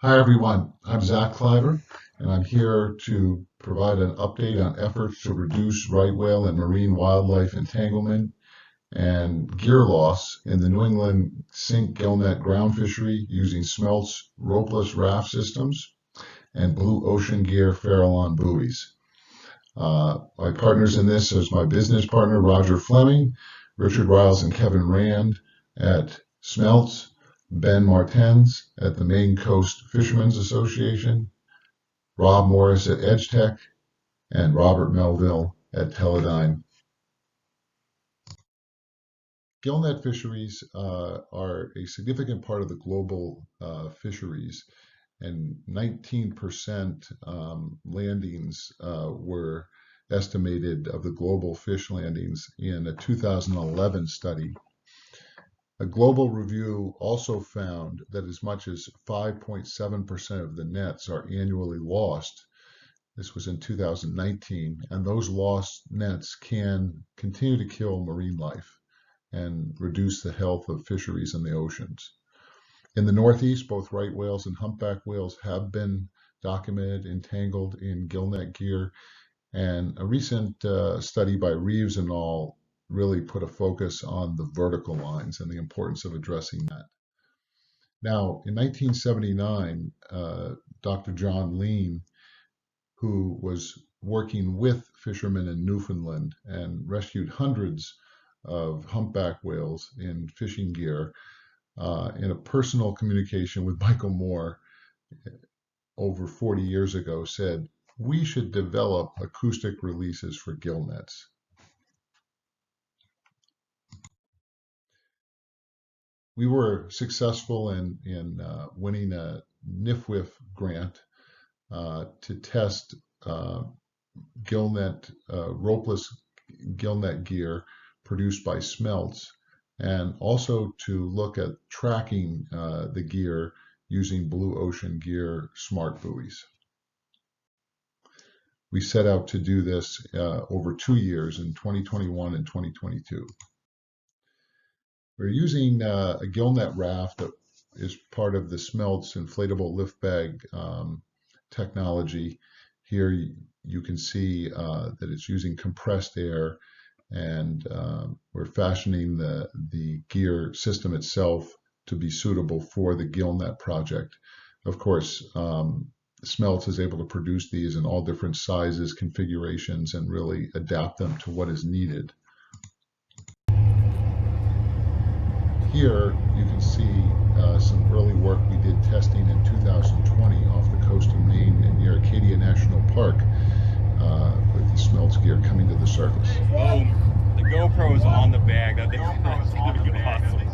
Hi everyone, I'm Zach Klyver, and I'm here to provide an update on efforts to reduce right whale and marine wildlife entanglement and gear loss in the New England sink gillnet ground fishery using smelts ropeless raft systems and blue ocean gear Farallon buoys. My partners in this is my business partner Roger Fleming, Richard Riles and Kevin Rand at Smelts, Ben Martens at the Maine Coast Fishermen's Association, Rob Morris at EdgeTech, and Robert Melville at Teledyne. Gillnet fisheries are a significant part of the global fisheries, and 19% landings were estimated of the global fish landings in a 2011 study. A global review also found that as much as 5.7% of the nets are annually lost. This was in 2019, and those lost nets can continue to kill marine life and reduce the health of fisheries in the oceans. In the Northeast, both right whales and humpback whales have been documented entangled in gillnet gear, and a recent study by Reeves and al. Really put a focus on the vertical lines and the importance of addressing that. Now, in 1979, Dr. John Lean, who was working with fishermen in Newfoundland and rescued hundreds of humpback whales in fishing gear, in a personal communication with Michael Moore over 40 years ago, said, "We should develop acoustic releases for gill nets." We were successful in winning a NIFWIF grant to test gillnet, ropeless gillnet gear produced by Smelts, and also to look at tracking the gear using Blue Ocean Gear smart buoys. We set out to do this over 2 years in 2021 and 2022. We're using a gillnet raft that is part of the Smelts inflatable lift bag technology. Here you can see that it's using compressed air, and we're fashioning the gear system itself to be suitable for the gillnet project. Of course, Smelts is able to produce these in all different sizes, configurations, and really adapt them to what is needed. Here you can see some early work we did testing in 2020 off the coast of Maine and near Acadia National Park with the Smelts gear coming to the surface. Boom! The GoPro is on the bag. That thing's going to be awesome.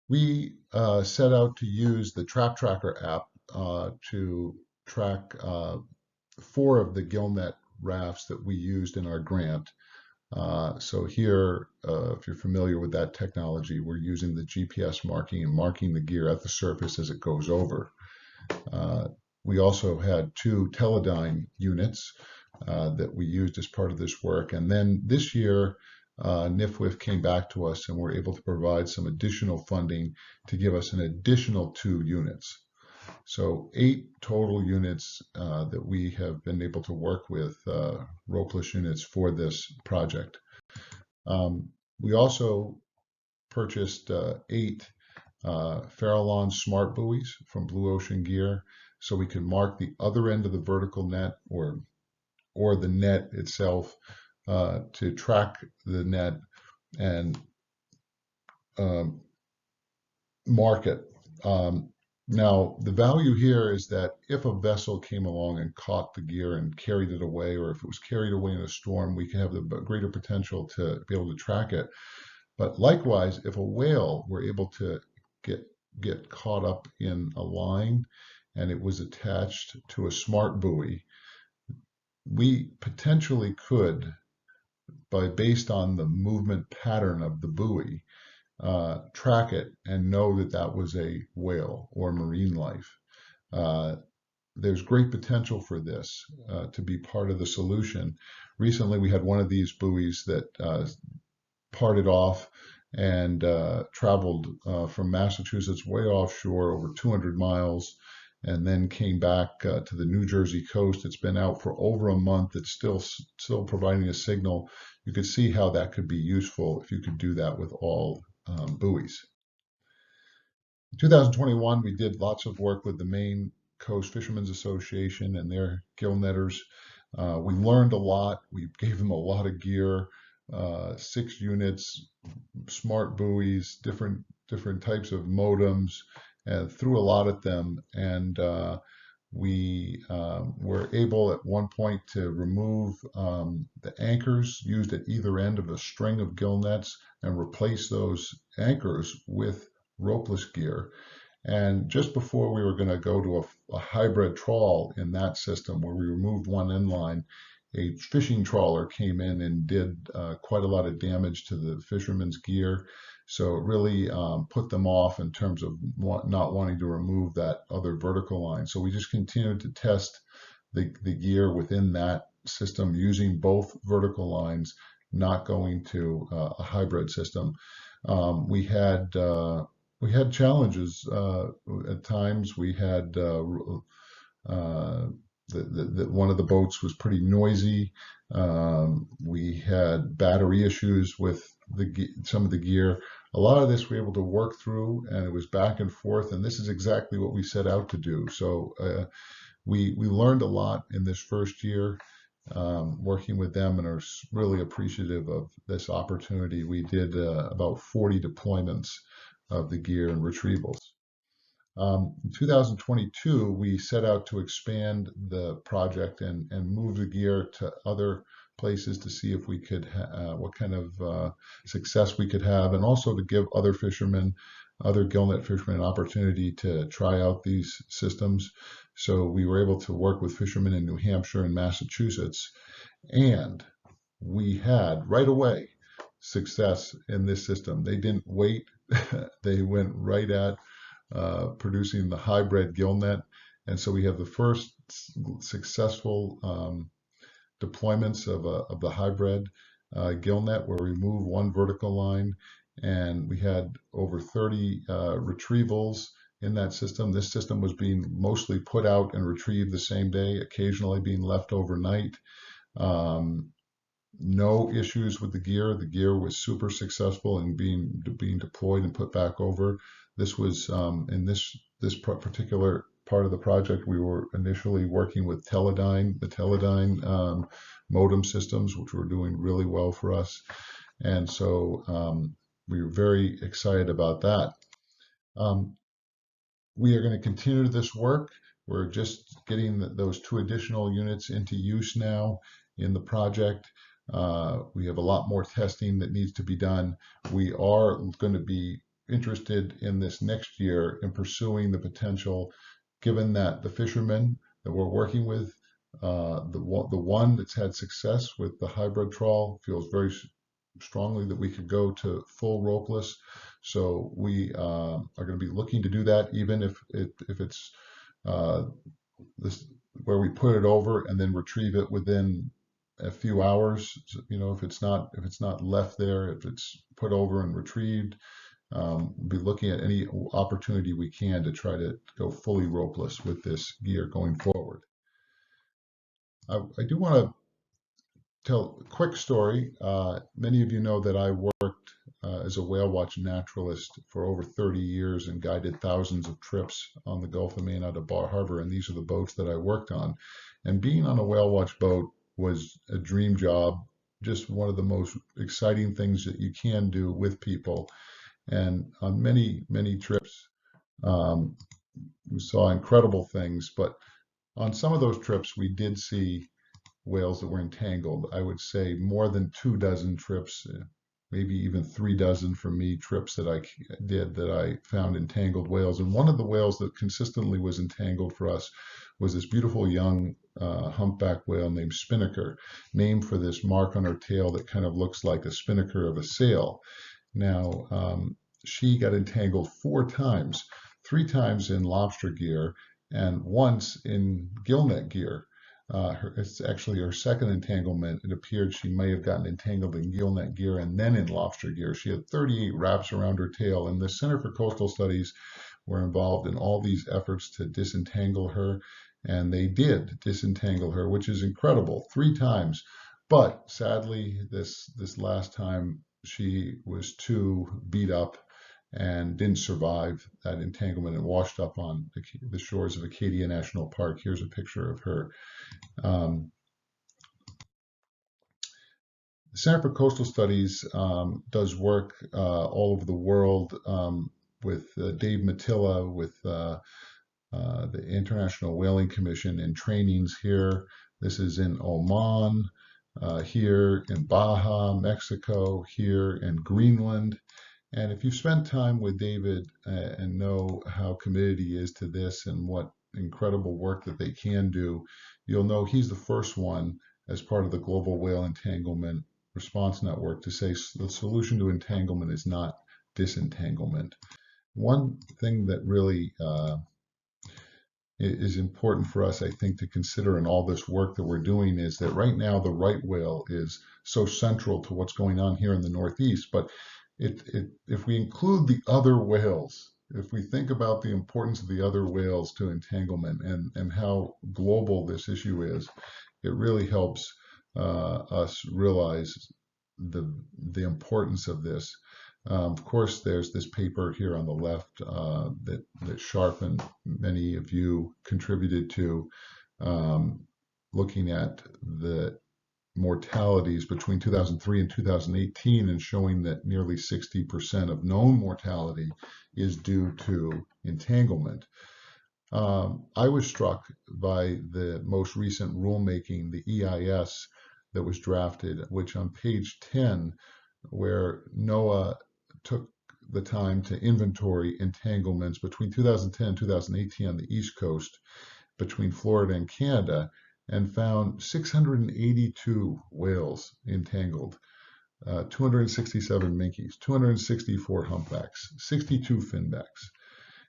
We set out to use the Trap Tracker app to track 4 of the gillnet rafts that we used in our grant. So here, if you're familiar with that technology, we're using the GPS marking and marking the gear at the surface as it goes over. We also had 2 Teledyne units that we used as part of this work. And then this year, NIFWIF came back to us and were able to provide some additional funding to give us an additional 2 units. So 8 total units that we have been able to work with, ropeless units for this project. We also purchased 8 Farallon smart buoys from Blue Ocean Gear, so we can mark the other end of the vertical net or the net itself to track the net and mark it. Now, the value here is that if a vessel came along and caught the gear and carried it away, or if it was carried away in a storm, we can have the greater potential to be able to track it. But likewise, if a whale were able to get caught up in a line and it was attached to a smart buoy, we potentially could, based on the movement pattern of the buoy, track it and know that that was a whale or marine life. Uh, there's great potential for this to be part of the solution. Recently, we had one of these buoys that parted off and traveled from Massachusetts way offshore over 200 miles and then came back to the New Jersey coast. It's been out for over a month. It's still providing a signal. You could see how that could be useful if you could do that with all buoys. In 2021, we did lots of work with the Maine Coast Fishermen's Association and their gill netters. We learned a lot. We gave them a lot of gear, 6 units, smart buoys, different types of modems, and threw a lot at them. And we were able at one point to remove the anchors used at either end of a string of gill nets and replace those anchors with ropeless gear. And just before we were going to go to a hybrid trawl in that system where we removed one end line, a fishing trawler came in and did quite a lot of damage to the fishermen's gear. So it really put them off in terms of not wanting to remove that other vertical line. So we just continued to test the gear within that system using both vertical lines, not going to a hybrid system. We had challenges at times. We had one of the boats was pretty noisy. We had battery issues with some of the gear. A lot of this we were able to work through, and it was back and forth. And this is exactly what we set out to do. So we learned a lot in this first year working with them, and are really appreciative of this opportunity. We did about 40 deployments of the gear and retrievals. In 2022, we set out to expand the project and move the gear to other places to see if we could what kind of success we could have, and also to give other fishermen, other gillnet fishermen, an opportunity to try out these systems. So we were able to work with fishermen in New Hampshire and Massachusetts, and we had right away success in this system. They didn't wait. They went right at producing the hybrid gillnet. And so we have the first successful deployments of the hybrid gillnet, where we move one vertical line, and we had over 30 retrievals in that system. This system was being mostly put out and retrieved the same day, occasionally being left overnight. No issues with the gear. The gear was super successful in being deployed and put back over. This was in this particular part of the project. We were initially working with the Teledyne modem systems, which were doing really well for us, and so we were very excited about that. We are going to continue this work. We're just getting those 2 additional units into use now in the project. We have a lot more testing that needs to be done. We are going to be interested in this next year in pursuing the potential, given that the fishermen that we're working with, the one that's had success with the hybrid trawl feels very strongly that we could go to full ropeless. So we are going to be looking to do that, even if it's this where we put it over and then retrieve it within a few hours. You know, if it's not left there, if it's put over and retrieved, be looking at any opportunity we can to try to go fully ropeless with this gear going forward. I do want to tell a quick story. Many of you know that I worked as a whale watch naturalist for over 30 years and guided thousands of trips on the Gulf of Maine out of Bar Harbor, and these are the boats that I worked on. And being on a whale watch boat was a dream job, just one of the most exciting things that you can do with people. And on many trips, we saw incredible things, but on some of those trips, we did see whales that were entangled. I would say more than 24 trips, maybe even 36 for me, trips that I did that I found entangled whales. And one of the whales that consistently was entangled for us was this beautiful young humpback whale named Spinnaker, named for this mark on her tail that kind of looks like a spinnaker of a sail. Now, she got entangled 4 times, 3 times in lobster gear and once in gillnet gear. It's actually her second entanglement. It appeared she may have gotten entangled in gillnet gear and then in lobster gear. She had 38 wraps around her tail, and the Center for Coastal Studies were involved in all these efforts to disentangle her, and they did disentangle her, which is incredible, 3 times. But sadly, this last time she was too beat up and didn't survive that entanglement and washed up on the shores of Acadia National Park. Here's a picture of her. Um, the Center for Coastal Studies does work all over the world with Dave Matilla, with the International Whaling Commission in trainings here. This is in Oman, here in Baja, Mexico, here in Greenland. And if you've spent time with David and know how committed he is to this and what incredible work that they can do, you'll know he's the first one as part of the Global Whale Entanglement Response Network to say the solution to entanglement is not disentanglement. One thing that really is important for us, I think, to consider in all this work that we're doing is that right now the right whale is so central to what's going on here in the Northeast. But if we include the other whales, if we think about the importance of the other whales to entanglement and how global this issue is, it really helps us realize the importance of this. Of course, there's this paper here on the left that Sharp and many of you contributed to, looking at the mortalities between 2003 and 2018 and showing that nearly 60% of known mortality is due to entanglement. I was struck by the most recent rulemaking, the EIS that was drafted, which on page 10, where NOAA took the time to inventory entanglements between 2010 and 2018 on the East Coast between Florida and Canada and found 682 whales entangled, 267 minkies, 264 humpbacks, 62 finbacks.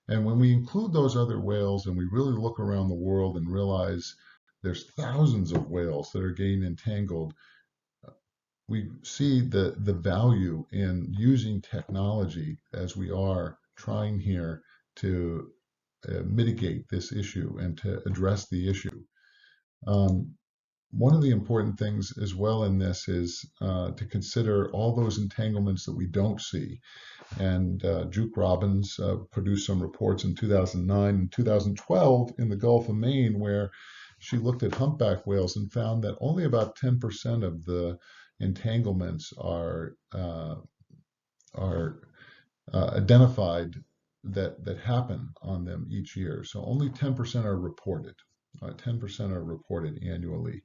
And when we include those other whales and we really look around the world and realize there's thousands of whales that are getting entangled, we see the value in using technology as we are trying here to mitigate this issue and to address the issue. One of the important things as well in this is to consider all those entanglements that we don't see. And Juke Robbins produced some reports in 2009 and 2012 in the Gulf of Maine where she looked at humpback whales and found that only about 10% of the entanglements are identified that happen on them each year. So only 10% are reported. 10% are reported annually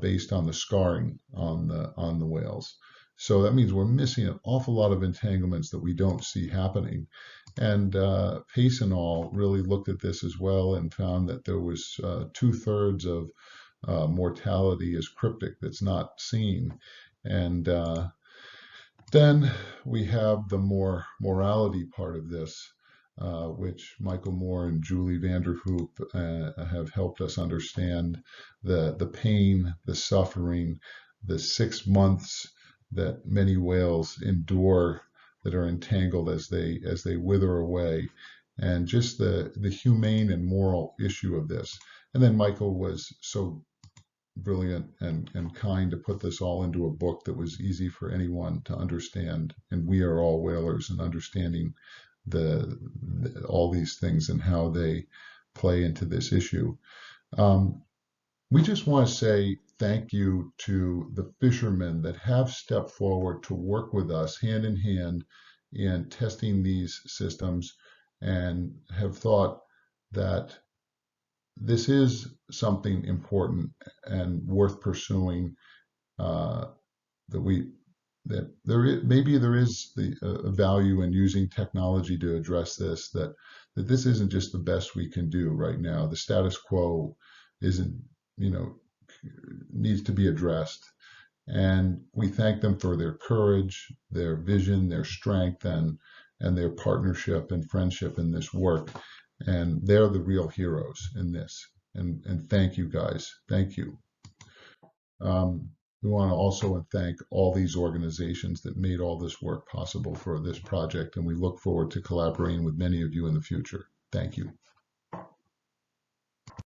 based on the scarring on the whales. So that means we're missing an awful lot of entanglements that we don't see happening. And Pace and all really looked at this as well and found that there was 2/3 of mortality is cryptic, that's not seen. And then we have the more morality part of this, which Michael Moore and Julie Vanderhoop have helped us understand the pain, the suffering, the 6 months that many whales endure that are entangled as they wither away, and just the humane and moral issue of this. And then Michael was so brilliant and kind to put this all into a book that was easy for anyone to understand. And we are all whalers and understanding all these things and how they play into this issue. We just want to say thank you to the fishermen that have stepped forward to work with us hand in hand in testing these systems and have thought that this is something important and worth pursuing. That maybe there is the value in using technology to address this. That this isn't just the best we can do right now. The status quo isn't, needs to be addressed. And we thank them for their courage, their vision, their strength, and and their partnership and friendship in this work. And they're the real heroes in this. And thank you guys. Thank you. Um, we want to also thank all these organizations that made all this work possible for this project, and we look forward to collaborating with many of you in the future. Thank you.